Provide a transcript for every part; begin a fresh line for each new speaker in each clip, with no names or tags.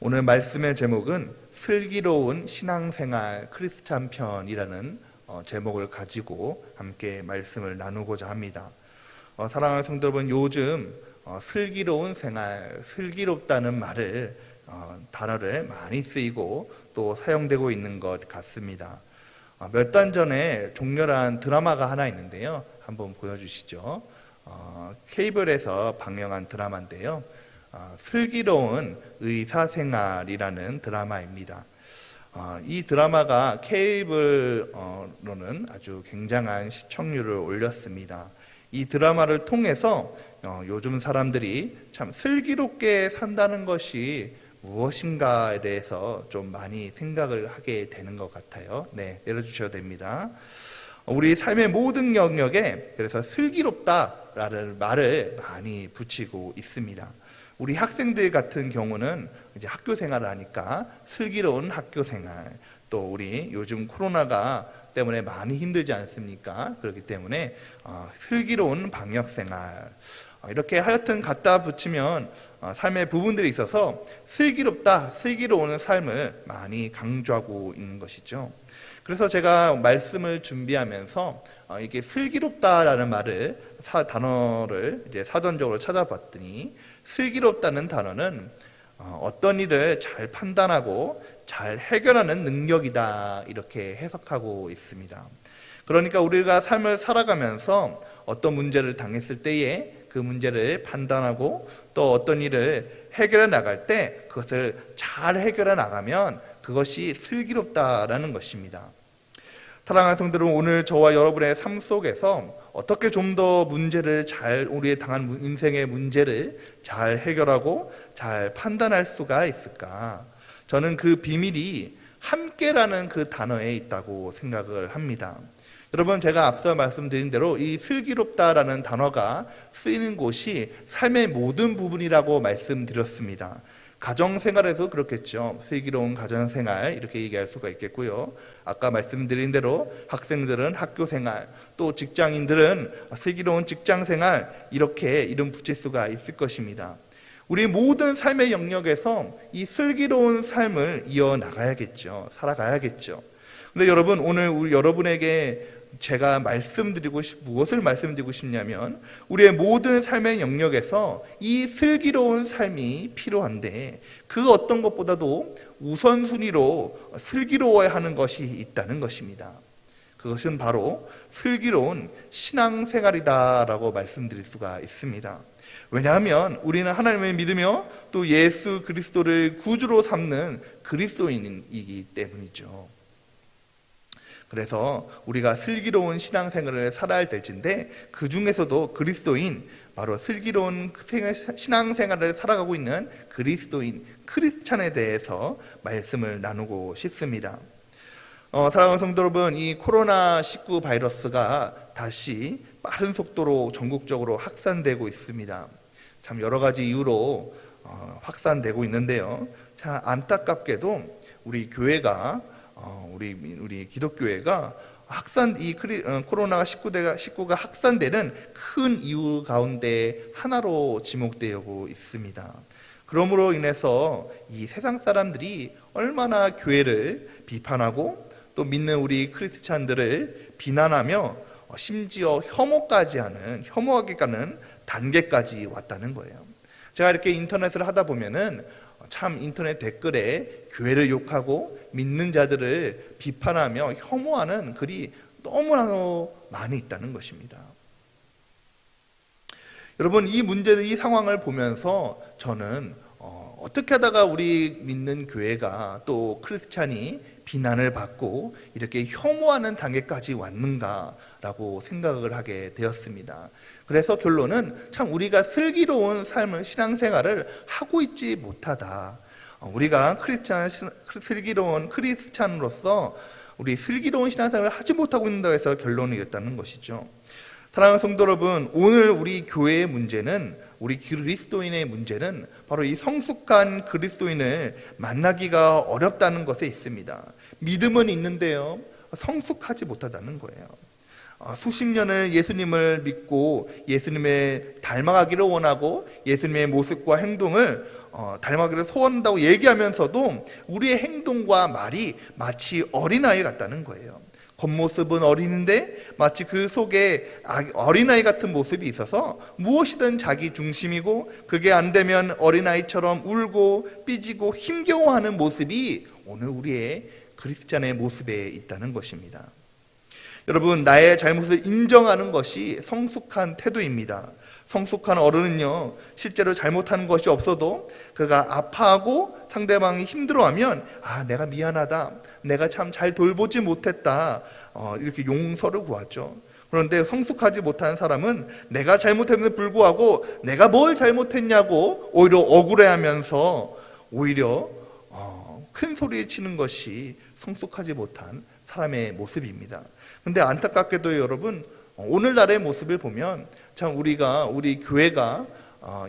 오늘 말씀의 제목은 슬기로운 신앙생활 크리스찬 편이라는 제목을 가지고 함께 말씀을 나누고자 합니다. 사랑하는 성도 여러분, 요즘 슬기로운 생활, 슬기롭다는 단어를 많이 쓰이고 또 사용되고 있는 것 같습니다. 몇 달 전에 종렬한 드라마가 하나 있는데요. 한번 보여주시죠. 케이블에서 방영한 드라마인데요. 슬기로운 의사생활이라는 드라마입니다. 이 드라마가 케이블로는 아주 굉장한 시청률을 올렸습니다. 이 드라마를 통해서 요즘 사람들이 참 슬기롭게 산다는 것이 무엇인가에 대해서 좀 많이 생각을 하게 되는 것 같아요. 네, 내려주셔도 됩니다. 우리 삶의 모든 영역에 그래서 슬기롭다라는 말을 많이 붙이고 있습니다. 우리 학생들 같은 경우는 이제 학교 생활을 하니까 슬기로운 학교 생활, 또 우리 요즘 코로나가 때문에 많이 힘들지 않습니까? 그렇기 때문에 슬기로운 방역 생활, 이렇게 하여튼 갖다 붙이면 삶의 부분들이 있어서 슬기롭다, 슬기로운 삶을 많이 강조하고 있는 것이죠. 그래서 제가 말씀을 준비하면서 이게 슬기롭다라는 단어를 이제 사전적으로 찾아봤더니 슬기롭다는 단어는 어떤 일을 잘 판단하고 잘 해결하는 능력이다, 이렇게 해석하고 있습니다. 그러니까 우리가 삶을 살아가면서 어떤 문제를 당했을 때에 그 문제를 판단하고 또 어떤 일을 해결해 나갈 때 그것을 잘 해결해 나가면 그것이 슬기롭다라는 것입니다. 사랑하는 성도 여러분, 오늘 저와 여러분의 삶 속에서 어떻게 좀 더 우리의 당한 인생의 문제를 잘 해결하고 잘 판단할 수가 있을까? 저는 그 비밀이 함께라는 그 단어에 있다고 생각을 합니다. 여러분, 제가 앞서 말씀드린 대로 이 슬기롭다라는 단어가 쓰이는 곳이 삶의 모든 부분이라고 말씀드렸습니다. 가정생활에서 그렇겠죠. 슬기로운 가정생활, 이렇게 얘기할 수가 있겠고요. 아까 말씀드린 대로 학생들은 학교생활, 또 직장인들은 슬기로운 직장생활, 이렇게 이름 붙일 수가 있을 것입니다. 우리 모든 삶의 영역에서 이 슬기로운 삶을 이어나가야겠죠. 살아가야겠죠. 근데 여러분, 오늘 여러분에게 제가 무엇을 말씀드리고 싶냐면, 우리의 모든 삶의 영역에서 이 슬기로운 삶이 필요한데 그 어떤 것보다도 우선순위로 슬기로워야 하는 것이 있다는 것입니다. 그것은 바로 슬기로운 신앙생활이다라고 말씀드릴 수가 있습니다. 왜냐하면 우리는 하나님을 믿으며 또 예수 그리스도를 구주로 삼는 그리스도인이기 때문이죠. 그래서 우리가 슬기로운 신앙생활을 살아야 될 텐데, 그 중에서도 그리스도인, 바로 슬기로운 신앙생활을 살아가고 있는 그리스도인, 크리스찬에 대해서 말씀을 나누고 싶습니다. 사랑하는 성도 여러분, 이 코로나19 바이러스가 다시 빠른 속도로 전국적으로 확산되고 있습니다. 참 여러 가지 이유로 확산되고 있는데요. 참 안타깝게도 우리 교회가 우리 기독교회가 코로나19가 확산되는 큰 이유 가운데 하나로 지목되고 있습니다. 그러므로 인해서 이 세상 사람들이 얼마나 교회를 비판하고 또 믿는 우리 크리스찬들을 비난하며 심지어 혐오하게 가는 단계까지 왔다는 거예요. 제가 이렇게 인터넷을 하다 보면은 참 인터넷 댓글에 교회를 욕하고 믿는 자들을 비판하며 혐오하는 글이 너무나도 많이 있다는 것입니다. 여러분, 이 상황을 보면서 저는 어떻게 하다가 우리 믿는 교회가 또 크리스찬이 비난을 받고 이렇게 혐오하는 단계까지 왔는가라고 생각을 하게 되었습니다. 그래서 결론은 참 우리가 슬기로운 삶을, 신앙생활을 하고 있지 못하다. 우리가 슬기로운 크리스찬으로서 우리 슬기로운 신앙생활을 하지 못하고 있다고 해서 결론이었다는 것이죠. 사랑하는 성도 여러분, 오늘 우리 교회의 문제는, 우리 그리스도인의 문제는 바로 이 성숙한 그리스도인을 만나기가 어렵다는 것에 있습니다. 믿음은 있는데요, 성숙하지 못하다는 거예요. 수십 년을 예수님을 믿고 예수님을 닮아가기를 원하고 예수님의 모습과 행동을 닮아가기를 소원한다고 얘기하면서도 우리의 행동과 말이 마치 어린아이 같다는 거예요. 겉모습은 어린인데 마치 그 속에 어린아이 같은 모습이 있어서 무엇이든 자기 중심이고 그게 안 되면 어린아이처럼 울고 삐지고 힘겨워하는 모습이 오늘 우리의 그리스도인의 모습에 있다는 것입니다. 여러분, 나의 잘못을 인정하는 것이 성숙한 태도입니다. 성숙한 어른은요, 실제로 잘못하는 것이 없어도 그가 아파하고 상대방이 힘들어하면 내가 미안하다, 내가 참 잘 돌보지 못했다, 이렇게 용서를 구하죠. 그런데 성숙하지 못한 사람은 내가 잘못했음에도 불구하고 내가 뭘 잘못했냐고 오히려 억울해하면서 오히려 큰 소리 치는 것이 성숙하지 못한 사람의 모습입니다. 근데 안타깝게도 여러분, 오늘날의 모습을 보면 참 우리 교회가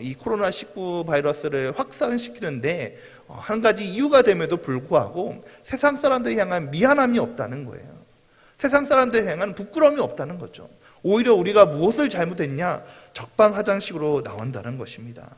이 코로나19 바이러스를 확산시키는데 한 가지 이유가 됨에도 불구하고 세상 사람들에 향한 미안함이 없다는 거예요. 세상 사람들에 향한 부끄러움이 없다는 거죠. 오히려 우리가 무엇을 잘못했냐, 적반하장식으로 나온다는 것입니다.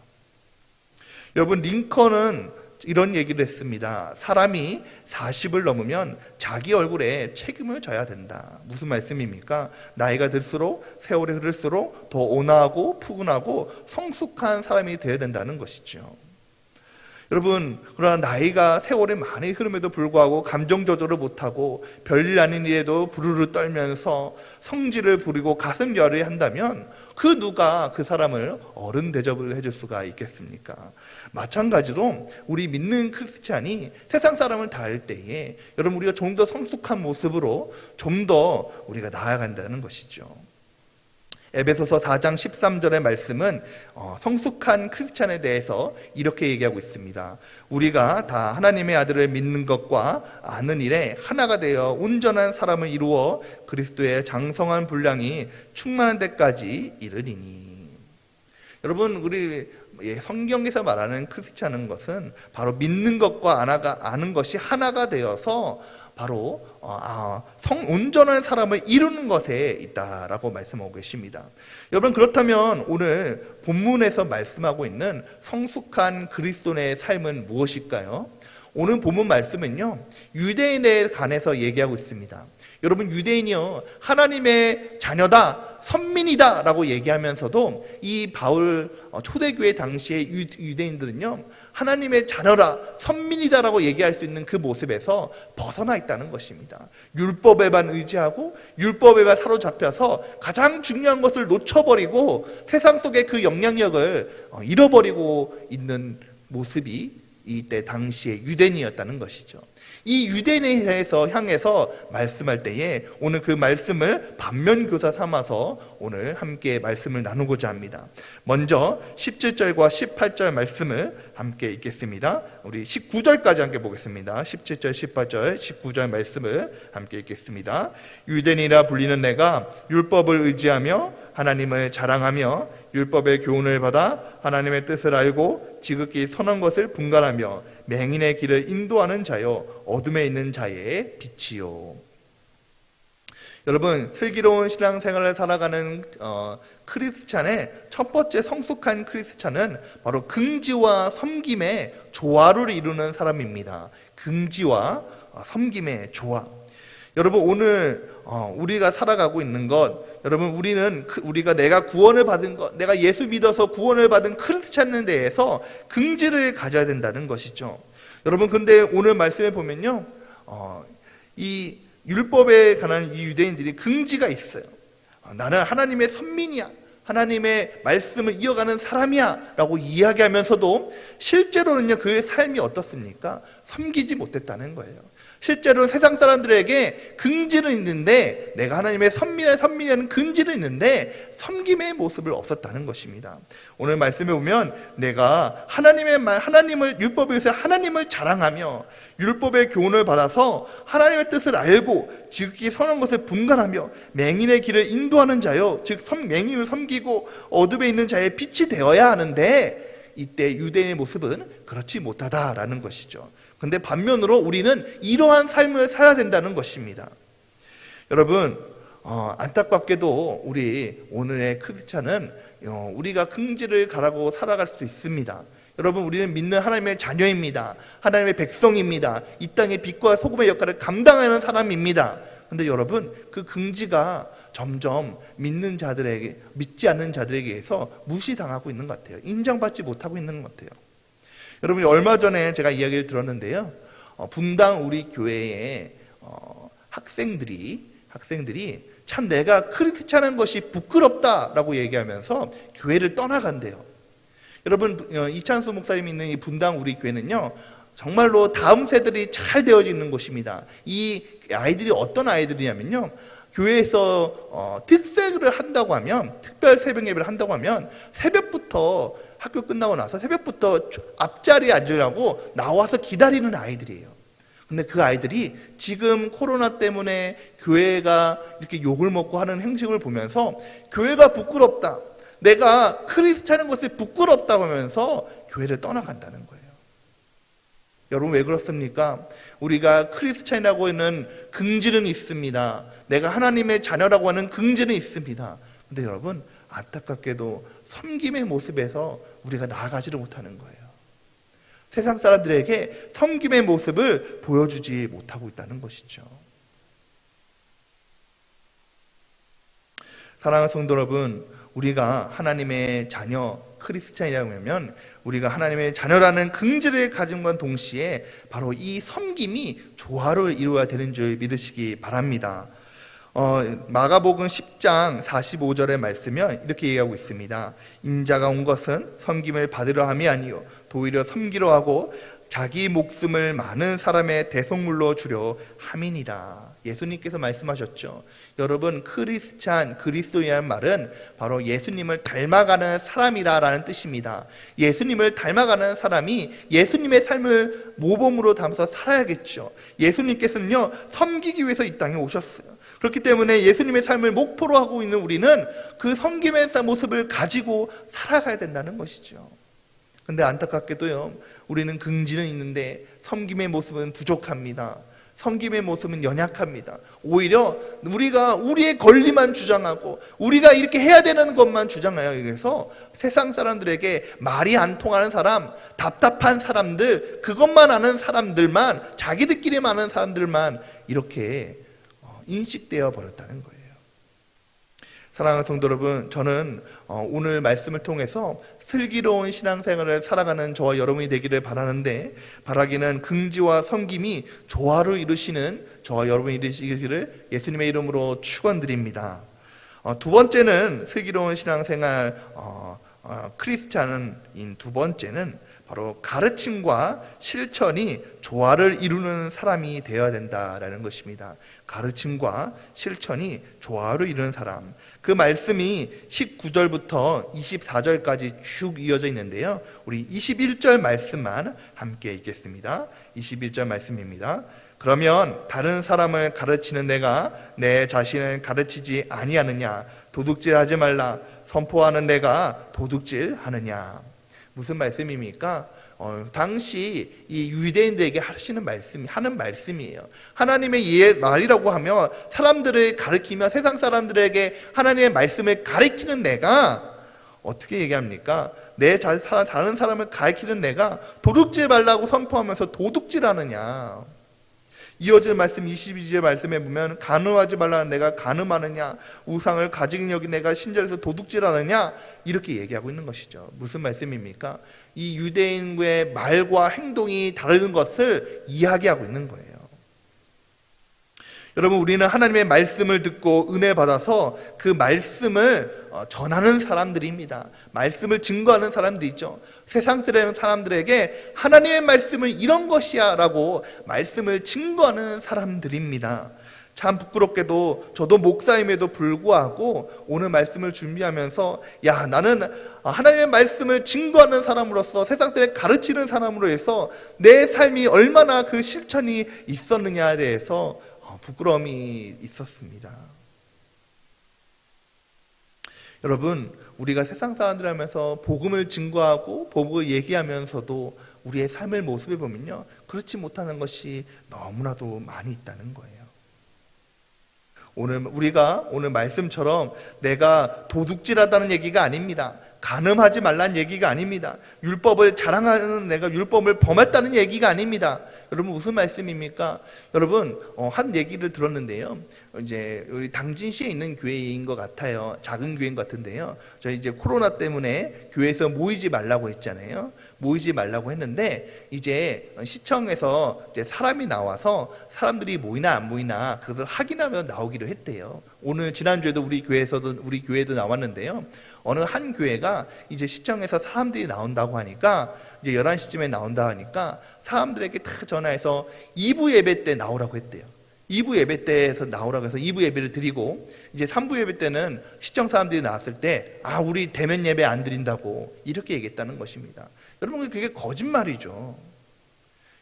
여러분, 링컨은 이런 얘기를 했습니다. 사람이 40을 넘으면 자기 얼굴에 책임을 져야 된다. 무슨 말씀입니까? 나이가 들수록, 세월이 흐를수록 더 온화하고 푸근하고 성숙한 사람이 되어야 된다는 것이죠. 여러분, 그러나 나이가 세월이 많이 흐름에도 불구하고 감정 조절을 못하고 별일 아닌 일에도 부르르 떨면서 성질을 부리고 가슴 열이 한다면 그 누가 그 사람을 어른 대접을 해줄 수가 있겠습니까? 마찬가지로 우리 믿는 크리스찬이 세상 사람을 다할 때에 여러분, 우리가 좀 더 성숙한 모습으로 좀 더 우리가 나아간다는 것이죠. 에베소서 4장 13절의 말씀은 성숙한 크리스찬에 대해서 이렇게 얘기하고 있습니다. 우리가 다 하나님의 아들을 믿는 것과 아는 일에 하나가 되어 온전한 사람을 이루어 그리스도의 장성한 분량이 충만한 데까지 이르리니. 여러분, 우리 성경에서 말하는 크리스찬은 것은 바로 믿는 것과 아는 것이 하나가 되어서 바로 온전한 사람을 이루는 것에 있다라고 말씀하고 계십니다. 여러분, 그렇다면 오늘 본문에서 말씀하고 있는 성숙한 그리스도인의 삶은 무엇일까요? 오늘 본문 말씀은요, 유대인에 관해서 얘기하고 있습니다. 여러분, 유대인이요, 하나님의 자녀다, 선민이다 라고 얘기하면서도 이 바울 초대교회 당시의 유대인들은요, 하나님의 자녀라, 선민이다라고 얘기할 수 있는 그 모습에서 벗어나 있다는 것입니다. 율법에만 의지하고 율법에만 사로잡혀서 가장 중요한 것을 놓쳐버리고 세상 속의 그 영향력을 잃어버리고 있는 모습이 이때 당시의 유대인이었다는 것이죠. 이 유대인에 대해서 향해서 말씀할 때에 오늘 그 말씀을 반면교사 삼아서 오늘 함께 말씀을 나누고자 합니다. 먼저 17절과 18절 말씀을 함께 읽겠습니다. 우리 19절까지 함께 보겠습니다. 17절, 18절, 19절 말씀을 함께 읽겠습니다. 유대인이라 불리는 내가 율법을 의지하며 하나님을 자랑하며 율법의 교훈을 받아 하나님의 뜻을 알고 지극히 선한 것을 분간하며 맹인의 길을 인도하는 자요 어둠에 있는 자의 빛이요. 여러분, 슬기로운 신앙생활을 살아가는 크리스찬의 첫 번째 성숙한 크리스찬은 바로 긍지와 섬김의 조화를 이루는 사람입니다. 긍지와 섬김의 조화. 여러분, 오늘 우리가 살아가고 있는 것, 여러분, 우리가 내가 구원을 받은 것, 내가 예수 믿어서 구원을 받은 크리스찬에 대해서 긍지를 가져야 된다는 것이죠. 여러분, 근데 오늘 말씀에 보면요, 이 율법에 관한 이 유대인들이 긍지가 있어요. 나는 하나님의 선민이야, 하나님의 말씀을 이어가는 사람이야 라고 이야기하면서도 실제로는요, 그의 삶이 어떻습니까? 섬기지 못했다는 거예요. 실제로 세상 사람들에게 긍지는 있는데, 내가 하나님의 선민이라는 긍지는 있는데 섬김의 모습을 없었다는 것입니다. 오늘 말씀에 보면 내가 하나님을 율법에서 하나님을 자랑하며 율법의 교훈을 받아서 하나님의 뜻을 알고 지극히 선한 것을 분간하며 맹인의 길을 인도하는 자요, 즉 맹인을 섬기고 어둠에 있는 자의 빛이 되어야 하는데 이때 유대인의 모습은 그렇지 못하다라는 것이죠. 근데 반면으로 우리는 이러한 삶을 살아야 된다는 것입니다. 여러분, 안타깝게도 우리 오늘의 크리스찬은 우리가 긍지를 가라고 살아갈 수 있습니다. 여러분, 우리는 믿는 하나님의 자녀입니다. 하나님의 백성입니다. 이 땅의 빛과 소금의 역할을 감당하는 사람입니다. 근데 여러분, 그 긍지가 점점 믿지 않는 자들에게서 무시당하고 있는 것 같아요. 인정받지 못하고 있는 것 같아요. 여러분, 얼마 전에 제가 이야기를 들었는데요. 분당 우리 교회의 학생들이 참 내가 크리스찬한 것이 부끄럽다라고 얘기하면서 교회를 떠나간대요. 여러분, 이찬수 목사님이 있는 이 분당 우리 교회는요, 정말로 다음 세대들이 잘 되어져 있는 곳입니다. 이 아이들이 어떤 아이들이냐면요, 교회에서 특세를 한다고 하면, 특별 새벽 예배를 한다고 하면 새벽부터, 학교 끝나고 나서 새벽부터 앞자리에 앉으려고 나와서 기다리는 아이들이에요. 근데 그 아이들이 지금 코로나 때문에 교회가 이렇게 욕을 먹고 하는 행식을 보면서 교회가 부끄럽다, 내가 크리스찬인 것이 부끄럽다고 하면서 교회를 떠나간다는 거예요. 여러분, 왜 그렇습니까? 우리가 크리스찬이라고 하는 긍지는 있습니다. 내가 하나님의 자녀라고 하는 긍지는 있습니다. 근데 여러분, 안타깝게도 섬김의 모습에서 우리가 나아가지를 못하는 거예요. 세상 사람들에게 섬김의 모습을 보여주지 못하고 있다는 것이죠. 사랑하는 성도 여러분, 우리가 하나님의 자녀 크리스찬이라고 하면 우리가 하나님의 자녀라는 긍지를 가진 건 동시에 바로 이 섬김이 조화를 이루어야 되는 줄 믿으시기 바랍니다. 마가복음 10장 45절의 말씀은 이렇게 얘기하고 있습니다. 인자가 온 것은 섬김을 받으려 함이 아니요 도리어 섬기려 하고 자기 목숨을 많은 사람의 대속물로 주려 함이니라. 예수님께서 말씀하셨죠. 여러분, 크리스찬, 그리스도인이라는 말은 바로 예수님을 닮아가는 사람이다라는 뜻입니다. 예수님을 닮아가는 사람이 예수님의 삶을 모범으로 담아서 살아야겠죠. 예수님께서는요, 섬기기 위해서 이 땅에 오셨어요. 그렇기 때문에 예수님의 삶을 목표로 하고 있는 우리는 그 섬김의 모습을 가지고 살아가야 된다는 것이죠. 근데 안타깝게도요, 우리는 긍지는 있는데 섬김의 모습은 부족합니다. 섬김의 모습은 연약합니다. 오히려 우리가 우리의 권리만 주장하고 우리가 이렇게 해야 되는 것만 주장해요. 그래서 세상 사람들에게 말이 안 통하는 사람, 답답한 사람들, 그것만 아는 사람들만, 자기들끼리만 아는 사람들만 이렇게 인식되어 버렸다는 거예요. 사랑하는 성도 여러분, 저는 오늘 말씀을 통해서 슬기로운 신앙생활을 살아가는 저와 여러분이 되기를 바라기는 긍지와 섬김이 조화를 이루시는 저와 여러분이 되시기를 예수님의 이름으로 축원드립니다. 두 번째는 슬기로운 신앙생활 크리스찬인 두 번째는 바로 가르침과 실천이 조화를 이루는 사람이 되어야 된다라는 것입니다. 가르침과 실천이 조화를 이루는 사람. 그 말씀이 19절부터 24절까지 쭉 이어져 있는데요. 우리 21절 말씀만 함께 읽겠습니다. 21절 말씀입니다. 그러면 다른 사람을 가르치는 내가 내 자신을 가르치지 아니하느냐? 도둑질하지 말라. 선포하는 내가 도둑질하느냐? 무슨 말씀입니까? 당시 이 유대인들에게 하는 말씀이에요. 하나님의 말이라고 하면 사람들을 가르치며 세상 사람들에게 하나님의 말씀을 가르치는 내가 어떻게 얘기합니까? 다른 사람을 가르치는 내가 도둑질 말라고 선포하면서 도둑질하느냐? 이어질 말씀 22절 말씀에 보면 간음하지 말라는 내가 간음하느냐, 우상을 가진 여기 내가 신절에서 도둑질하느냐, 이렇게 얘기하고 있는 것이죠. 무슨 말씀입니까? 이 유대인의 말과 행동이 다른 것을 이야기하고 있는 거예요. 여러분, 우리는 하나님의 말씀을 듣고 은혜 받아서 그 말씀을 전하는 사람들입니다. 말씀을 증거하는 사람들이죠. 세상 사람들에게 하나님의 말씀은 이런 것이야 라고 말씀을 증거하는 사람들입니다. 참 부끄럽게도 저도 목사임에도 불구하고 오늘 말씀을 준비하면서 나는 하나님의 말씀을 증거하는 사람으로서 세상들에 가르치는 사람으로 해서 내 삶이 얼마나 그 실천이 있었느냐에 대해서 부끄러움이 있었습니다. 여러분, 우리가 세상 사람들 하면서 복음을 증거하고 복음을 얘기하면서도 우리의 삶의 모습을 보면요, 그렇지 못하는 것이 너무나도 많이 있다는 거예요. 우리가 오늘 말씀처럼 내가 도둑질하다는 얘기가 아닙니다. 간음하지 말라는 얘기가 아닙니다. 율법을 자랑하는 내가 율법을 범했다는 얘기가 아닙니다. 여러분 무슨 말씀입니까? 여러분 한 얘기를 들었는데요. 이제 우리 당진시에 있는 교회인 것 같아요. 작은 교회인 것 같은데요. 저희 이제 코로나 때문에 교회에서 모이지 말라고 했잖아요. 모이지 말라고 했는데 이제 시청에서 이제 사람이 나와서 사람들이 모이나 안 모이나 그것을 확인하며 나오기로 했대요. 오늘 지난주에도 우리 교회도 나왔는데요. 어느 한 교회가 이제 시청에서 사람들이 나온다고 하니까 이제 11시쯤에 나온다 하니까 사람들에게 다 전화해서 2부 예배 때 나오라고 했대요. 2부 예배 때에서 나오라고 해서 2부 예배를 드리고 이제 3부 예배 때는 시청 사람들이 나왔을 때 우리 대면 예배 안 드린다고 이렇게 얘기했다는 것입니다. 여러분 그게 거짓말이죠.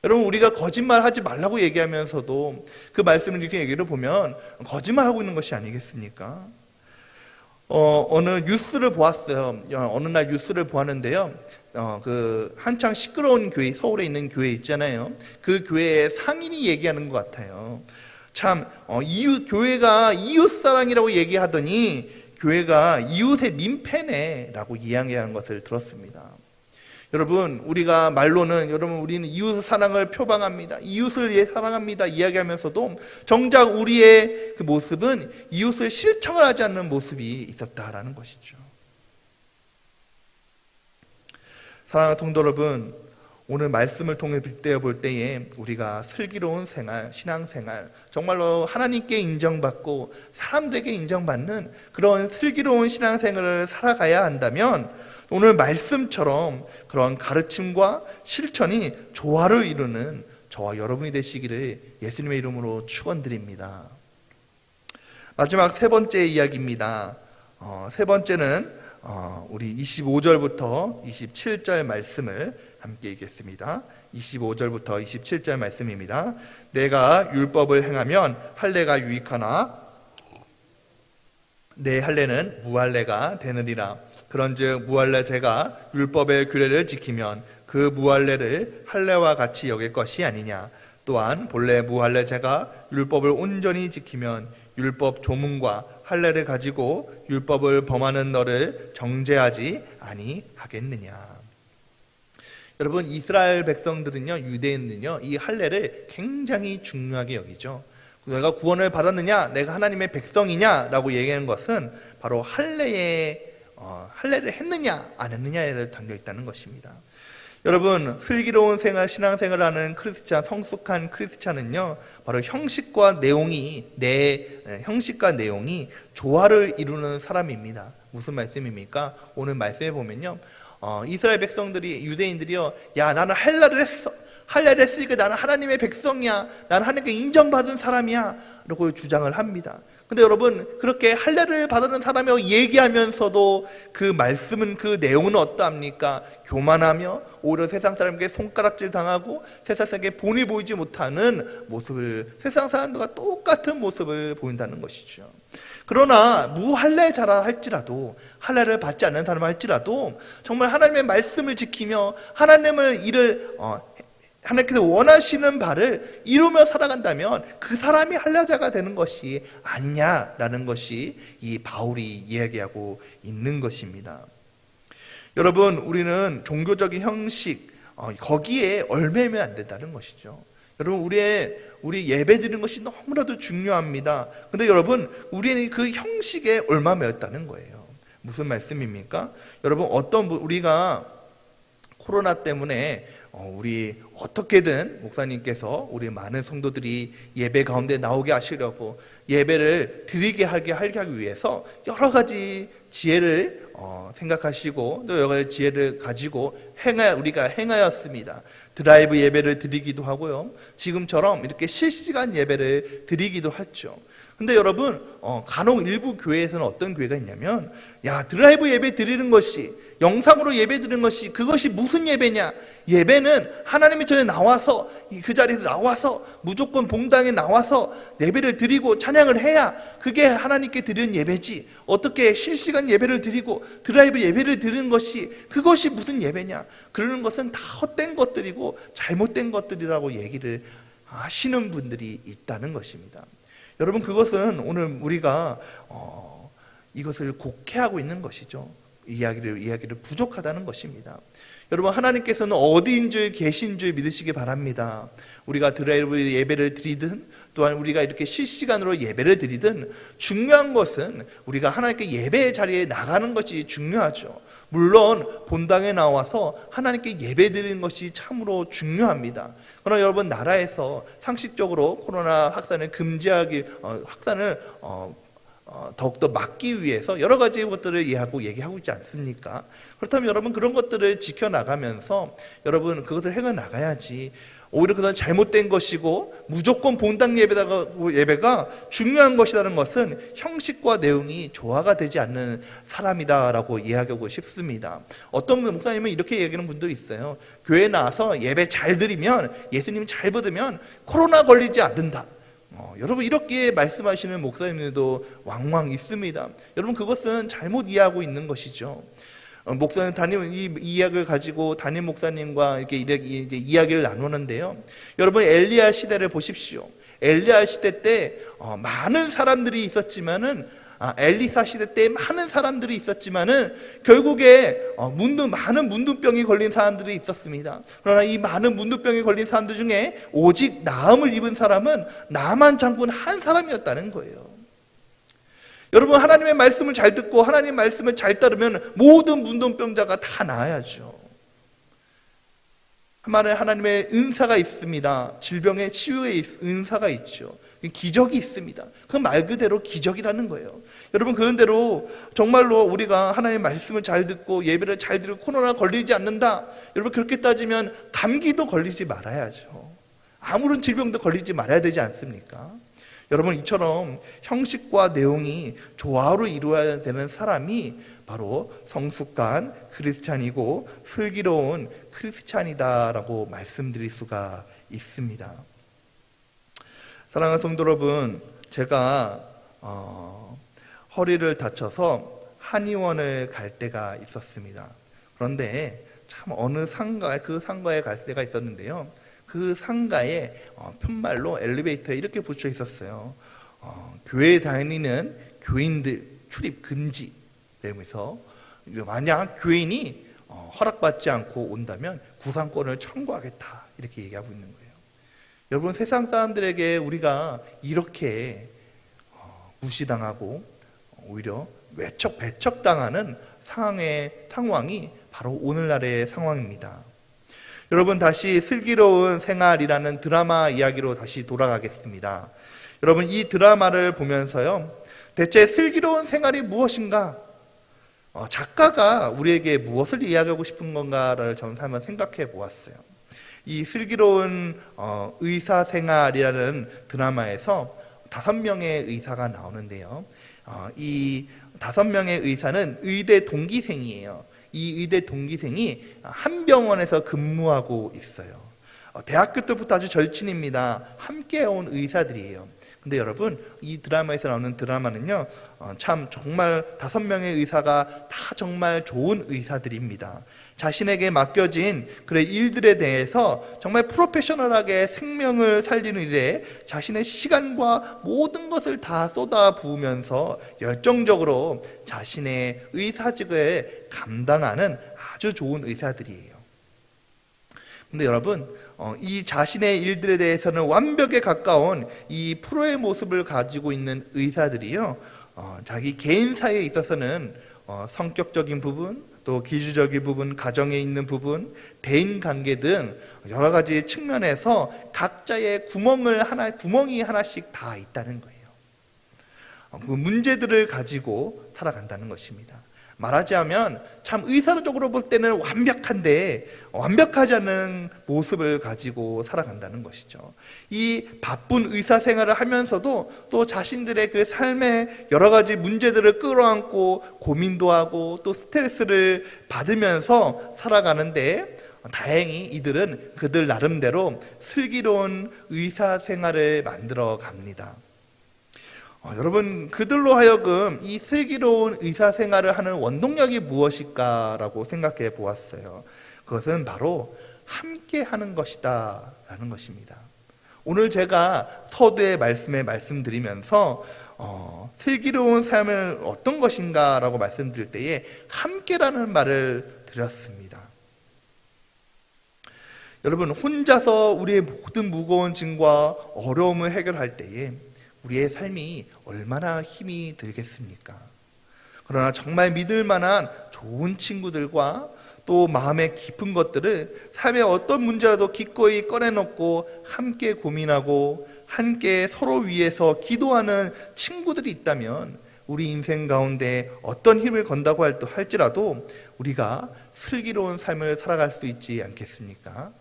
여러분 우리가 거짓말하지 말라고 얘기하면서도 그 말씀을 이렇게 얘기를 보면 거짓말하고 있는 것이 아니겠습니까? 어느 뉴스를 보았어요. 어느 날 뉴스를 보았는데요. 그 한창 시끄러운 교회, 서울에 있는 교회 있잖아요. 그 교회의 상인이 얘기하는 것 같아요. 참 교회가 이웃 사랑이라고 얘기하더니 교회가 이웃의 민폐네라고 이야기한 것을 들었습니다. 여러분 우리가 말로는 우리는 이웃 사랑을 표방합니다. 이웃을 사랑합니다 이야기하면서도 정작 우리의 그 모습은 이웃을 실천을 하지 않는 모습이 있었다라는 것이죠. 사랑하는 성도 여러분, 오늘 말씀을 통해 빗대어 볼 때에 우리가 슬기로운 생활, 신앙생활, 정말로 하나님께 인정받고 사람들에게 인정받는 그런 슬기로운 신앙생활을 살아가야 한다면 오늘 말씀처럼 그런 가르침과 실천이 조화를 이루는 저와 여러분이 되시기를 예수님의 이름으로 축원드립니다. 마지막 세 번째 이야기입니다. 세 번째는 우리 25절부터 27절 말씀을 함께 읽겠습니다. 25절부터 27절 말씀입니다. 내가 율법을 행하면 할례가 유익하나 내 할례는 무할례가 되느니라. 그런즉 무할례 제가 율법의 규례를 지키면 그 무할례를 할례와 같이 여길 것이 아니냐. 또한 본래 무할례 제가 율법을 온전히 지키면 율법 조문과 할례를 가지고 율법을 범하는 너를 정죄하지 아니하겠느냐. 여러분 이스라엘 백성들은요, 유대인들은요 이 할례를 굉장히 중요하게 여기죠. 내가 구원을 받았느냐, 내가 하나님의 백성이냐라고 얘기하는 것은 바로 할례를 했느냐 안 했느냐에 담겨 있다는 것입니다. 여러분 슬기로운 생활, 신앙생활을 하는 크리스찬, 성숙한 크리스찬은요 바로 형식과 내용이 조화를 이루는 사람입니다. 무슨 말씀입니까? 오늘 말씀에 보면요 이스라엘 백성들이, 유대인들이요, 야 나는 할례를 했으니까 나는 하나님의 백성이야, 나는 하나님께 인정받은 사람이야 라고 주장을 합니다. 근데 여러분 그렇게 할례를 받는 사람이라고 얘기하면서도 그 말씀은, 그 내용은 어떠합니까? 교만하며 오히려 세상 사람에게 손가락질 당하고 세상 사람에게 본이 보이지 못하는 모습을, 세상 사람들과 똑같은 모습을 보인다는 것이죠. 그러나 무할례자라 할지라도, 할례를 받지 않는 사람 할지라도 정말 하나님의 말씀을 지키며 하나님께서 원하시는 바를 이루며 살아간다면 그 사람이 할례자가 되는 것이 아니냐라는 것이 이 바울이 이야기하고 있는 것입니다. 여러분 우리는 종교적인 형식 거기에 얽매이면 안 된다는 것이죠. 여러분 우리 예배 드리는 것이 너무나도 중요합니다. 근데 여러분 우리는 그 형식에 얽매였다는 거예요. 무슨 말씀입니까? 여러분 우리가 코로나 때문에 우리 어떻게든 목사님께서 우리 많은 성도들이 예배 가운데 나오게 하시려고 예배를 드리게 하기 위해서 여러 가지 지혜를 생각하시고 또 여러 가지 지혜를 가지고 우리가 행하였습니다. 드라이브 예배를 드리기도 하고요, 지금처럼 이렇게 실시간 예배를 드리기도 했죠. 근데 여러분 간혹 일부 교회에서는 어떤 교회가 있냐면, 야 드라이브 예배 드리는 것이, 영상으로 예배 드리는 것이, 그것이 무슨 예배냐? 예배는 하나님의 전에 나와서, 그 자리에서 나와서 무조건 봉당에 나와서 예배를 드리고 찬양을 해야 그게 하나님께 드리는 예배지, 어떻게 실시간 예배를 드리고 드라이브 예배를 드리는 것이, 그것이 무슨 예배냐? 그러는 것은 다 헛된 것들이고 잘못된 것들이라고 얘기를 하시는 분들이 있다는 것입니다. 여러분 그것은 오늘 우리가 이것을 곡해하고 있는 것이죠. 이야기를 부족하다는 것입니다. 여러분, 하나님께서는 어디인 줄 계신 줄 믿으시기 바랍니다. 우리가 드라이브 예배를 드리든 또한 우리가 이렇게 실시간으로 예배를 드리든 중요한 것은 우리가 하나님께 예배의 자리에 나가는 것이 중요하죠. 물론 본당에 나와서 하나님께 예배 드리는 것이 참으로 중요합니다. 그러나 여러분, 나라에서 상식적으로 코로나 확산을 확산을 더욱더 막기 위해서 여러 가지 것들을 얘기하고 있지 않습니까? 그렇다면 여러분, 그런 것들을 지켜나가면서 여러분 그것을 행해나가야지. 오히려 그것은 잘못된 것이고 무조건 본당 예배가 중요한 것이라는 것은 형식과 내용이 조화가 되지 않는 사람이다라고 이야기하고 싶습니다. 어떤 목사님은 이렇게 얘기하는 분도 있어요. 교회에 나와서 예배 잘 드리면, 예수님 잘 받으면 코로나 걸리지 않는다. 여러분, 이렇게 말씀하시는 목사님들도 왕왕 있습니다. 여러분, 그것은 잘못 이해하고 있는 것이죠. 목사님 이 이야기를 가지고 담임 목사님과 이렇게 이제 이야기를 나누는데요. 여러분, 엘리야 시대를 보십시오. 엘리야 시대 때 많은 사람들이 있었지만은 엘리사 시대 때 많은 사람들이 있었지만은 결국에 많은 문둥병이 걸린 사람들이 있었습니다. 그러나 이 많은 문둥병이 걸린 사람들 중에 오직 나음을 입은 사람은 나만 장군 한 사람이었다는 거예요. 여러분, 하나님의 말씀을 잘 듣고 하나님의 말씀을 잘 따르면 모든 문둥병자가 다 나아야죠. 하나님의 은사가 있습니다. 질병의 치유의 은사가 있죠. 기적이 있습니다. 그 말 그대로 기적이라는 거예요. 여러분, 그런대로 정말로 우리가 하나님의 말씀을 잘 듣고 예배를 잘 드리고 코로나 걸리지 않는다. 여러분, 그렇게 따지면 감기도 걸리지 말아야죠. 아무런 질병도 걸리지 말아야 되지 않습니까? 여러분, 이처럼 형식과 내용이 조화로 이루어야 되는 사람이 바로 성숙한 크리스찬이고 슬기로운 크리스찬이다라고 말씀드릴 수가 있습니다. 사랑하는 성도 여러분, 제가 허리를 다쳐서 한의원을 갈 때가 있었습니다. 그런데 참 어느 상가에 갈 때가 있었는데요. 그 상가에 편말로 엘리베이터에 이렇게 붙여 있었어요. 교회에 다니는 교인들 출입 금지 되면서 만약 교인이 허락받지 않고 온다면 구상권을 청구하겠다, 이렇게 얘기하고 있는 거예요. 여러분, 세상 사람들에게 우리가 이렇게 무시당하고 오히려 배척당하는 상황이 바로 오늘날의 상황입니다. 여러분, 다시 슬기로운 생활이라는 드라마 이야기로 다시 돌아가겠습니다. 여러분, 이 드라마를 보면서요, 대체 슬기로운 생활이 무엇인가? 작가가 우리에게 무엇을 이야기하고 싶은 건가를 저는 한번 생각해 보았어요. 이 슬기로운 의사생활이라는 드라마에서 5명의 의사가 나오는데요. 이 5명의 의사는 의대 동기생이에요. 이 의대 동기생이 한 병원에서 근무하고 있어요. 대학교 때부터 아주 절친입니다. 함께 온 의사들이에요. 근데 여러분, 이 드라마에서 나오는 드라마는요, 참 정말 5명의 의사가 다 정말 좋은 의사들입니다. 자신에게 맡겨진 일들에 대해서 정말 프로페셔널하게 생명을 살리는 일에 자신의 시간과 모든 것을 다 쏟아부으면서 열정적으로 자신의 의사직을 감당하는 아주 좋은 의사들이에요. 근데 여러분, 이 자신의 일들에 대해서는 완벽에 가까운 이 프로의 모습을 가지고 있는 의사들이요, 자기 개인사에 있어서는 성격적인 부분, 또 기술적인 부분, 가정에 있는 부분, 대인관계 등 여러 가지 측면에서 각자의 구멍이 하나씩 다 있다는 거예요. 그 문제들을 가지고 살아간다는 것입니다. 말하자면 참 의사적으로 볼 때는 완벽한데 완벽하지 않은 모습을 가지고 살아간다는 것이죠. 이 바쁜 의사 생활을 하면서도 또 자신들의 그 삶의 여러 가지 문제들을 끌어안고 고민도 하고 또 스트레스를 받으면서 살아가는데, 다행히 이들은 그들 나름대로 슬기로운 의사 생활을 만들어 갑니다. 여러분, 그들로 하여금 이 슬기로운 의사생활을 하는 원동력이 무엇일까라고 생각해 보았어요. 그것은 바로 함께 하는 것이다 라는 것입니다. 오늘 제가 서두의 말씀에 말씀드리면서 슬기로운 삶은 어떤 것인가 라고 말씀드릴 때에 함께라는 말을 드렸습니다. 여러분, 혼자서 우리의 모든 무거운 짐과 어려움을 해결할 때에 우리의 삶이 얼마나 힘이 들겠습니까? 그러나 정말 믿을 만한 좋은 친구들과 또 마음의 깊은 것들을 삶의 어떤 문제라도 기꺼이 꺼내놓고 함께 고민하고 함께 서로 위해서 기도하는 친구들이 있다면 우리 인생 가운데 어떤 힘을 건다고 할지라도 우리가 슬기로운 삶을 살아갈 수 있지 않겠습니까?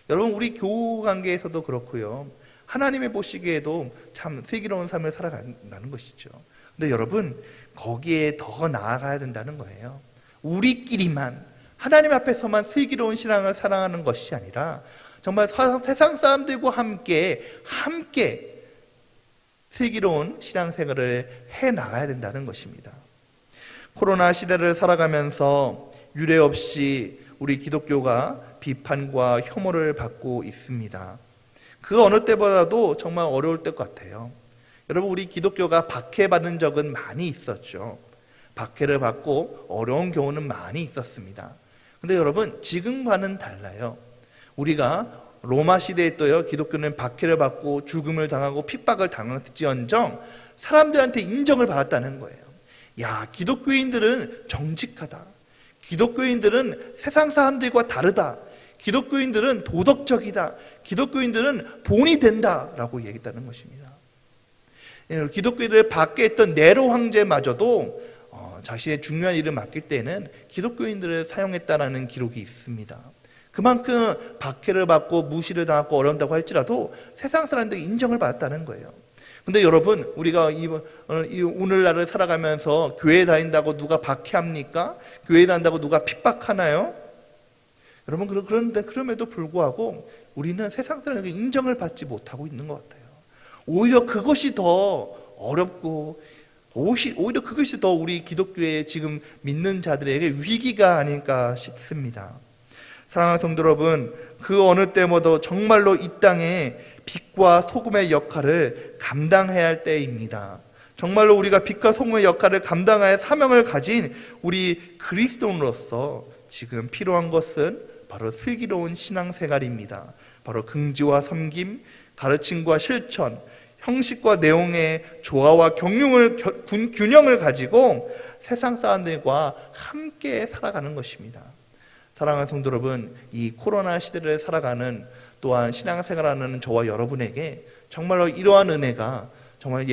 여러분, 우리 교우 관계에서도 그렇고요. 하나님의 보시기에도 참 슬기로운 삶을 살아간다는 것이죠. 근데 여러분, 거기에 더 나아가야 된다는 거예요. 우리끼리만 하나님 앞에서만 슬기로운 신앙을 살아가는 것이 아니라 정말 세상 사람들과 함께 슬기로운 신앙생활을 해나가야 된다는 것입니다. 코로나 시대를 살아가면서 유례 없이 우리 기독교가 비판과 혐오를 받고 있습니다. 그 어느 때보다도 정말 어려울 것 같아요. 여러분, 우리 기독교가 박해받은 적은 많이 있었죠. 박해를 받고 어려운 경우는 많이 있었습니다. 근데 여러분, 지금과는 달라요. 우리가 로마 시대에 또요, 기독교는 박해를 받고 죽음을 당하고 핍박을 당할지언정 사람들한테 인정을 받았다는 거예요. 야, 기독교인들은 정직하다. 기독교인들은 세상 사람들과 다르다. 기독교인들은 도덕적이다. 기독교인들은 본이 된다라고 얘기했다는 것입니다. 기독교인들을 밖에 있던 네로 황제마저도 자신의 중요한 일을 맡길 때는 기독교인들을 사용했다라는 기록이 있습니다. 그만큼 박해를 받고 무시를 당하고 어려운다고 할지라도 세상 사람들이 인정을 받았다는 거예요. 근데 여러분, 우리가 오늘날을 살아가면서 교회 다닌다고 누가 박해합니까? 교회 다닌다고 누가 핍박하나요? 여러분, 그런데 그럼에도 불구하고 우리는 세상 사람에게 인정을 받지 못하고 있는 것 같아요. 오히려 그것이 더 어렵고 오히려 그것이 더 우리 기독교의 지금 믿는 자들에게 위기가 아닐까 싶습니다. 사랑하는 성도 여러분, 그 어느 때보다 정말로 이 땅에 빛과 소금의 역할을 감당해야 할 때입니다. 정말로 우리가 빛과 소금의 역할을 감당할 사명을 가진 우리 그리스도인으로서 지금 필요한 것은 바로 슬기로운 신앙생활입니다. 바로 긍지와 섬김, 가르침과 실천, 형식과 내용의 조화와 균형을 가지고 세상 사람들과 함께 살아가는 것입니다. 사랑하는 성도 여러분, 이 코로나 시대를 살아가는 또한 신앙생활하는 저와 여러분에게 정말로 이러한 은혜가 정말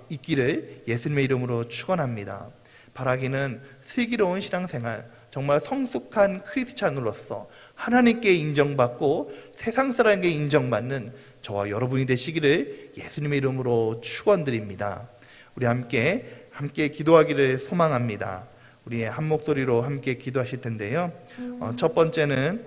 있기를 예수님의 이름으로 축원합니다. 바라기는 슬기로운 신앙생활, 정말 성숙한 크리스찬으로서 하나님께 인정받고 세상 사람에게 인정받는 저와 여러분이 되시기를 예수님의 이름으로 축원드립니다. 우리 함께 기도하기를 소망합니다. 우리 한 목소리로 함께 기도하실 텐데요. 첫 번째는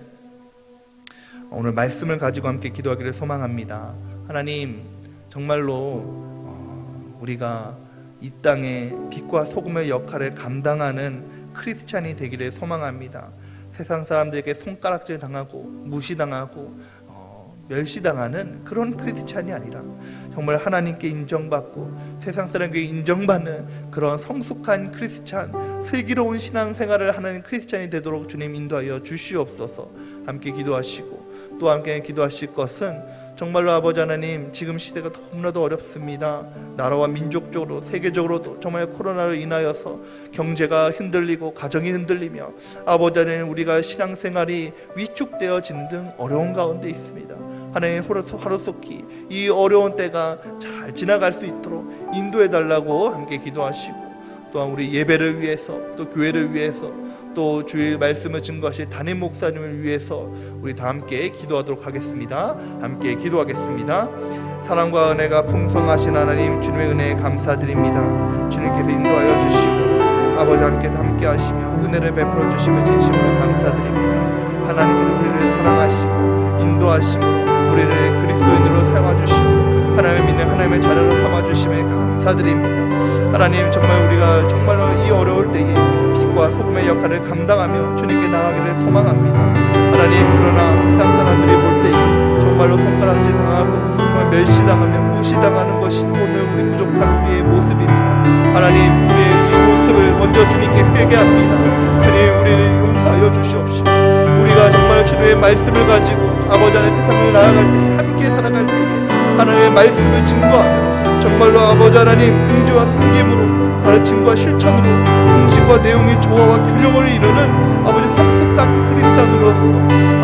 오늘 말씀을 가지고 함께 기도하기를 소망합니다. 하나님, 정말로 우리가 이 땅에 빛과 소금의 역할을 감당하는 크리스찬이 되기를 소망합니다. 세상 사람들에게 손가락질 당하고 무시당하고 멸시당하는 그런 크리스찬이 아니라 정말 하나님께 인정받고 세상 사람에게 인정받는 그런 성숙한 크리스찬, 슬기로운 신앙생활을 하는 크리스찬이 되도록 주님 인도하여 주시옵소서. 함께 기도하시고 또 함께 기도하실 것은 정말로 아버지 하나님, 지금 시대가 너무나도 어렵습니다. 나라와 민족적으로 세계적으로도 정말 코로나로 인하여서 경제가 흔들리고 가정이 흔들리며 아버지 하나님, 우리가 신앙생활이 위축되어지는 등 어려운 가운데 있습니다. 하나님, 하루속히 이 어려운 때가 잘 지나갈 수 있도록 인도해달라고 함께 기도하시고 또한 우리 예배를 위해서 또 교회를 위해서 또 주일 말씀을 증거하실 담임 목사님을 위해서 우리 다 함께 기도하도록 하겠습니다. 함께 기도하겠습니다. 사랑과 은혜가 풍성하신 하나님, 주님의 은혜에 감사드립니다. 주님께서 인도하여 주시고 아버지 함께 하시며 은혜를 베풀어 주시며 진심으로 감사드립니다. 하나님께서 우리를 사랑하시고 인도하시고 우리를 그리스도인으로 삼아주시고 하나님을 믿는 하나님의 자녀로 삼아주심에 감사드립니다. 하나님, 정말 우리가 정말로 이 어려울 때에 빛과 소금의 역할을 감당하며 주님께 나아가기를 소망합니다. 하나님, 그러나 세상 사람들이 볼 때에 정말 정말로 손가락질 당하고 정말 멸시당하며 무시당하는 것이 오늘 우리 부족한 우리의 모습입니다. 하나님, 우리의 이 모습을 먼저 주님께 회개합니다. 주님, 우리를 용서하여 주시옵시고, 우리가 정말 주님의 말씀을 가지고 아버지 안에 세상을 나아갈 때, 함께 살아갈 때 하나님의 말씀을 증거하며 정말로 아버지 하나님 긍지와 섬김으로 가르침과 실천으로 형식과 내용의 조화와 균형을 이루는 아버지 성숙한 크리스찬으로서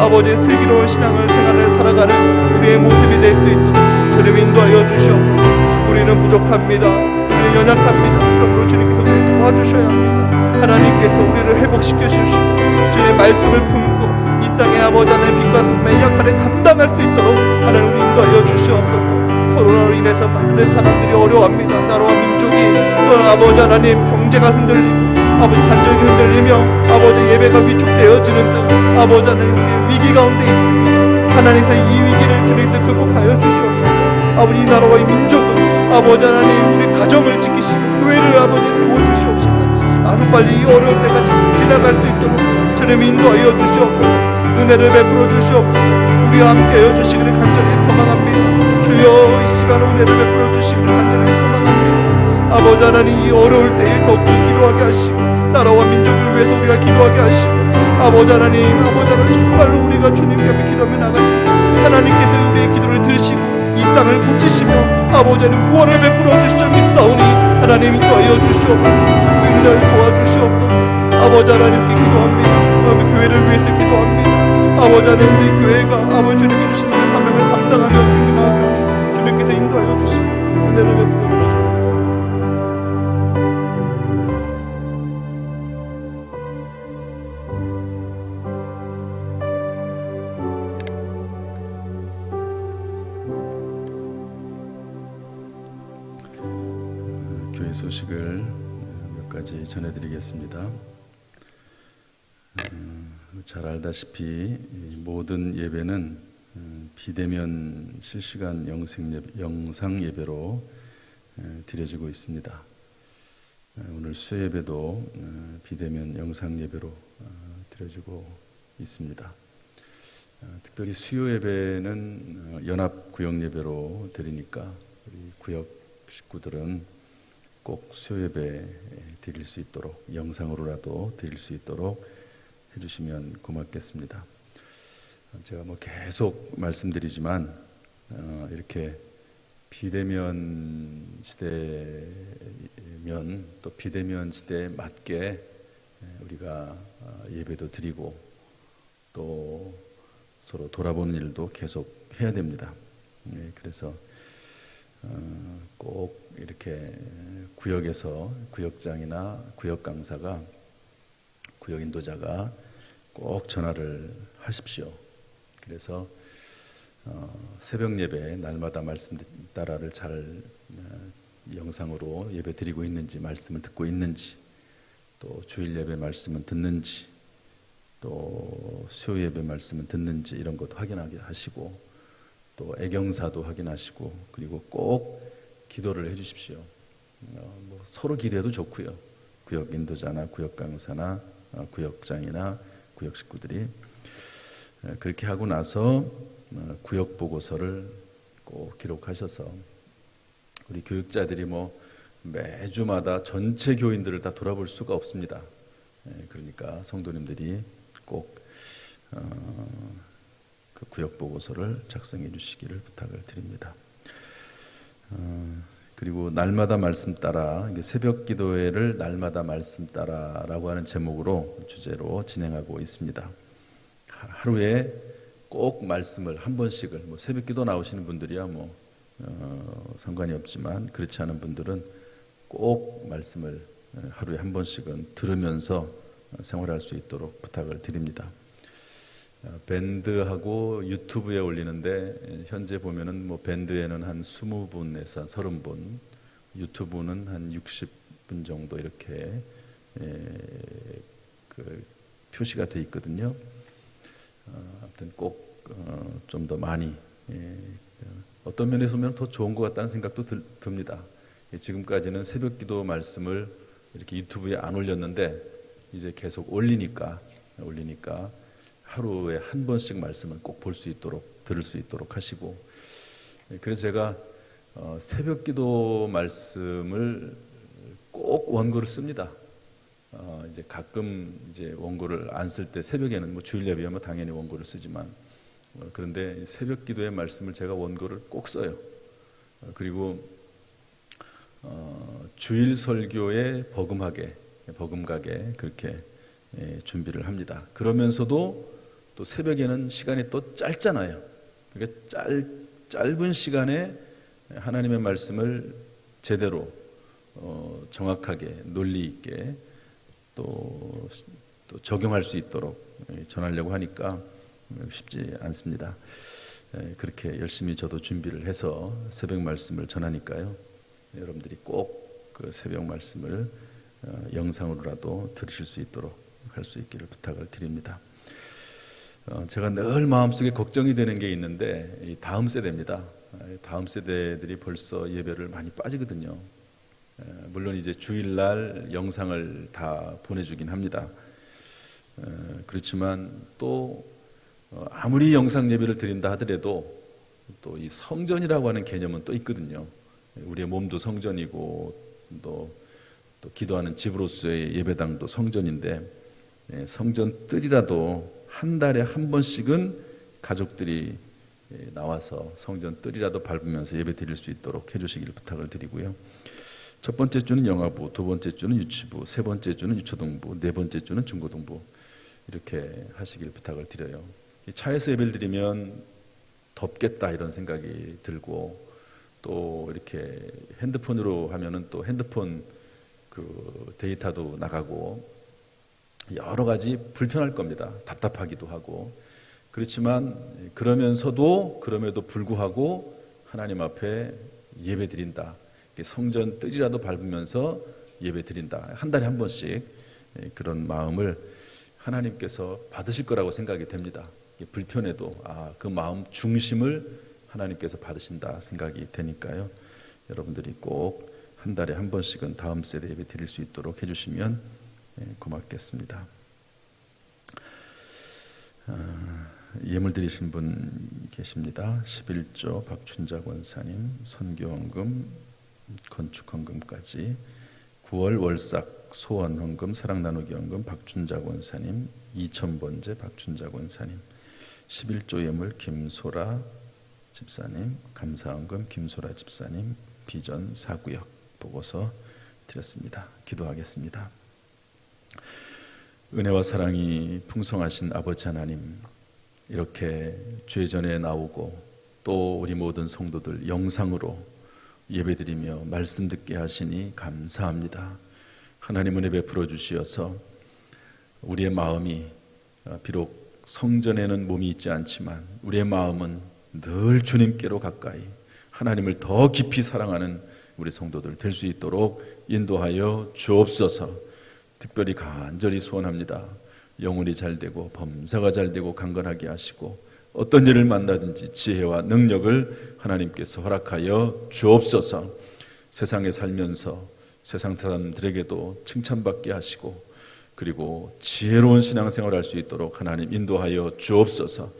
아버지의 슬기로운 생활을 살아가는 우리의 모습이 될 수 있도록 주님 인도하여 주시옵소서. 우리는 부족합니다. 우리는 연약합니다. 그러므로 주님께서 우리를 도와주셔야 합니다. 하나님께서 우리를 회복시켜 주시고 주님의 말씀을 품고 이 땅의 아버지 하나님의 빛과 소금의 역할을 감당할 수 있도록 하나님 우리 인도하여 주시옵소서. 코로나로 인해서 많은 사람들이 어려워합니다. 나라와 민족이 또 아버지 하나님 경제가 흔들리고 아버지 간절히 흔들리며 아버지 예배가 위축되어지는 등 아버지 하나님 위기 가운데 있습니다. 하나님께서 이 위기를 주님께서 극복하여 주시옵소서. 아버지 이 나라와 이 민족은 아버지 하나님 우리 가정을 지키시고 교회를 아버지 세워주시옵소서. 하루빨리 이 어려운 때가 지나갈 수 있도록 주님 인도하여 주시옵소서. 은혜를 베풀어 주시옵소서. 우리와 함께하여 주시기를 간절히 소망합니다. 주여 이 시간 은혜를 베풀어 주시기를 간절히 소망합니다. 아버지 하나님 이 어려울 때에 더욱더 기도하게 하시고 나라와 민족을 위해서 우리가 기도하게 하시고 아버지 하나님 정말로 우리가 주님께 앞에 기도하며 나갈 때 하나님께서 우리의 기도를 들으시고 이 땅을 고치시며 아버지 하나님 구원을 베풀어 주시려 믿사오니 하나님 인도하여 주시옵소서. 은혜를 도와주시옵소서. 아버지 하나님께 기도합니다. 교회를 위해서 기도합니다. 아버지 하나님 우리 교회가 아버지 주님이 주시는 그 사명을 감당하며 주님께 나가게 하니 주님께서 인도하여 주시고 은혜를 베풀어 주시옵소서.
교회 소식을 몇 가지 전해드리겠습니다. 잘 알다시피 모든 예배는 비대면 실시간 영상 예배로 드려지고 있습니다. 오늘 수요 예배도 비대면 영상 예배로 드려지고 있습니다. 특별히 수요 예배는 연합 구역 예배로 드리니까 우리 구역 식구들은 꼭 수요 예배 드릴 수 있도록 영상으로라도 드릴 수 있도록 해주시면 고맙겠습니다. 제가 계속 말씀드리지만 이렇게 비대면 시대면 또 비대면 시대에 맞게 우리가 예배도 드리고 또 서로 돌아보는 일도 계속 해야 됩니다. 그래서 꼭 이렇게 구역에서 구역장이나 구역 강사가 구역 인도자가 꼭 전화를 하십시오. 그래서 새벽 예배 날마다 말씀 따라를 잘 영상으로 예배 드리고 있는지 말씀을 듣고 있는지 또 주일 예배 말씀은 듣는지 또 수요 예배 말씀은 듣는지 이런 것도 확인하게 하시고 또 애경사도 확인하시고 그리고 꼭 기도를 해주십시오. 서로 기도해도 좋고요. 구역 인도자나 구역 강사나 구역장이나 구역 식구들이 그렇게 하고 나서 구역 보고서를 꼭 기록하셔서 우리 교육자들이 매주마다 전체 교인들을 다 돌아볼 수가 없습니다. 그러니까 성도님들이 꼭 그 구역 보고서를 작성해 주시기를 부탁을 드립니다. 그리고 날마다 말씀 따라 새벽 기도회를 날마다 말씀 따라라고 하는 제목으로 주제로 진행하고 있습니다. 하루에 꼭 말씀을 한 번씩을 새벽 기도 나오시는 분들이야 상관이 없지만 그렇지 않은 분들은 꼭 말씀을 하루에 한 번씩은 들으면서 생활할 수 있도록 부탁을 드립니다. 밴드하고 유튜브에 올리는데 현재 보면은 밴드에는 한 20분에서 한 30분, 유튜브는 한 60분 정도 이렇게 표시가 돼 있거든요. 아무튼 꼭 좀 더 많이 어떤 면에서 보면 더 좋은 것 같다는 생각도 듭니다. 지금까지는 새벽기도 말씀을 이렇게 유튜브에 안 올렸는데 이제 계속 올리니까 하루에 한 번씩 말씀은 꼭 볼 수 있도록 들을 수 있도록 하시고, 그래서 제가 새벽 기도 말씀을 꼭 원고를 씁니다. 이제 가끔 이제 원고를 안 쓸 때 새벽에는 뭐 주일 예배하면 당연히 원고를 쓰지만 그런데 새벽 기도의 말씀을 제가 원고를 꼭 써요. 그리고 주일 설교에 버금가게 그렇게 준비를 합니다. 그러면서도 또 새벽에는 시간이 또 짧잖아요. 그러니까 짧은 시간에 하나님의 말씀을 제대로 정확하게 논리 있게 또 적용할 수 있도록 전하려고 하니까 쉽지 않습니다. 그렇게 열심히 저도 준비를 해서 새벽 말씀을 전하니까요. 여러분들이 꼭 그 새벽 말씀을 영상으로라도 들으실 수 있도록 할 수 있기를 부탁을 드립니다. 제가 늘 마음속에 걱정이 되는 게 있는데 이 다음 세대입니다. 다음 세대들이 벌써 예배를 많이 빠지거든요. 물론 이제 주일날 영상을 다 보내주긴 합니다. 그렇지만 또 아무리 영상 예배를 드린다 하더라도 또 이 성전이라고 하는 개념은 또 있거든요. 우리의 몸도 성전이고 또 기도하는 집으로서의 예배당도 성전인데 성전 뜰이라도 한 달에 한 번씩은 가족들이 나와서 성전 뜰이라도 밟으면서 예배 드릴 수 있도록 해주시기를 부탁을 드리고요. 첫 번째 주는 영아부, 두 번째 주는 유치부, 세 번째 주는 유초등부, 네 번째 주는 중고등부 이렇게 하시길 부탁을 드려요. 차에서 예배를 드리면 덥겠다 이런 생각이 들고 또 이렇게 핸드폰으로 하면은 또 핸드폰 그 데이터도 나가고 여러 가지 불편할 겁니다. 답답하기도 하고 그렇지만 그럼에도 불구하고 하나님 앞에 예배 드린다. 성전 뜰이라도 밟으면서 예배 드린다. 한 달에 한 번씩 그런 마음을 하나님께서 받으실 거라고 생각이 됩니다. 불편해도 그 마음 중심을 하나님께서 받으신다 생각이 되니까요. 여러분들이 꼭 한 달에 한 번씩은 다음 세대 예배 드릴 수 있도록 해주시면 고맙겠습니다. 예물 드리신 분 계십니다. 11조 박춘자 권사님, 선교헌금, 건축헌금까지 9월 월삭 소원헌금, 사랑나누기헌금 박춘자 권사님, 2000번째 박춘자 권사님, 11조 예물 김소라 집사님, 감사헌금 김소라 집사님, 비전 4구역 보고서 드렸습니다. 기도하겠습니다. 은혜와 사랑이 풍성하신 아버지 하나님, 이렇게 죄전에 나오고 또 우리 모든 성도들 영상으로 예배드리며 말씀 듣게 하시니 감사합니다. 하나님 은혜 베풀어 주시어서 우리의 마음이 비록 성전에는 몸이 있지 않지만 우리의 마음은 늘 주님께로 가까이 하나님을 더 깊이 사랑하는 우리 성도들 될 수 있도록 인도하여 주옵소서. 특별히 간절히 소원합니다. 영혼이 잘되고 범사가 잘되고 강건하게 하시고 어떤 일을 만나든지 지혜와 능력을 하나님께서 허락하여 주옵소서. 세상에 살면서 세상 사람들에게도 칭찬받게 하시고 그리고 지혜로운 신앙생활을 할 수 있도록 하나님 인도하여 주옵소서.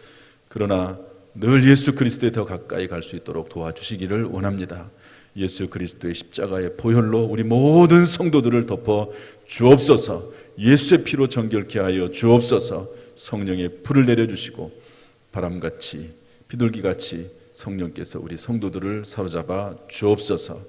그러나 늘 예수 그리스도에 더 가까이 갈 수 있도록 도와주시기를 원합니다. 예수 그리스도의 십자가의 보혈로 우리 모든 성도들을 덮어 주옵소서. 예수의 피로 정결케 하여 주옵소서. 성령의 불을 내려주시고 바람같이 비둘기같이 성령께서 우리 성도들을 사로잡아 주옵소서.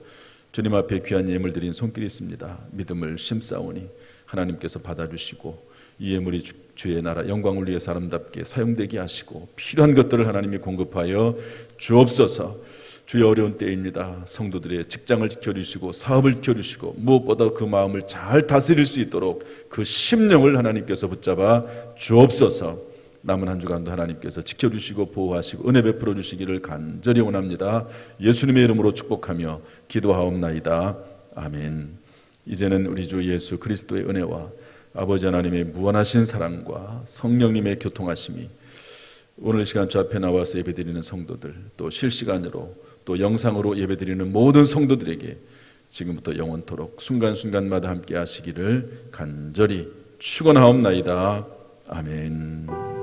주님 앞에 귀한 예물 드린 손길이 있습니다. 믿음을 심사오니 하나님께서 받아주시고 이 예물이 주의 나라 영광을 위해서 아름답게 사용되게 하시고 필요한 것들을 하나님이 공급하여 주옵소서. 주의 어려운 때입니다. 성도들의 직장을 지켜주시고 사업을 지켜주시고 무엇보다 그 마음을 잘 다스릴 수 있도록 그 심령을 하나님께서 붙잡아 주옵소서. 남은 한 주간도 하나님께서 지켜주시고 보호하시고 은혜 베풀어 주시기를 간절히 원합니다. 예수님의 이름으로 축복하며 기도하옵나이다. 아멘. 이제는 우리 주 예수 그리스도의 은혜와 아버지 하나님의 무한하신 사랑과 성령님의 교통하심이 오늘 시간 주 앞에 나와서 예배드리는 성도들 또 실시간으로 또 영상으로 예배드리는 모든 성도들에게 지금부터 영원토록 순간순간마다 함께 하시기를 간절히 축원하옵나이다. 아멘.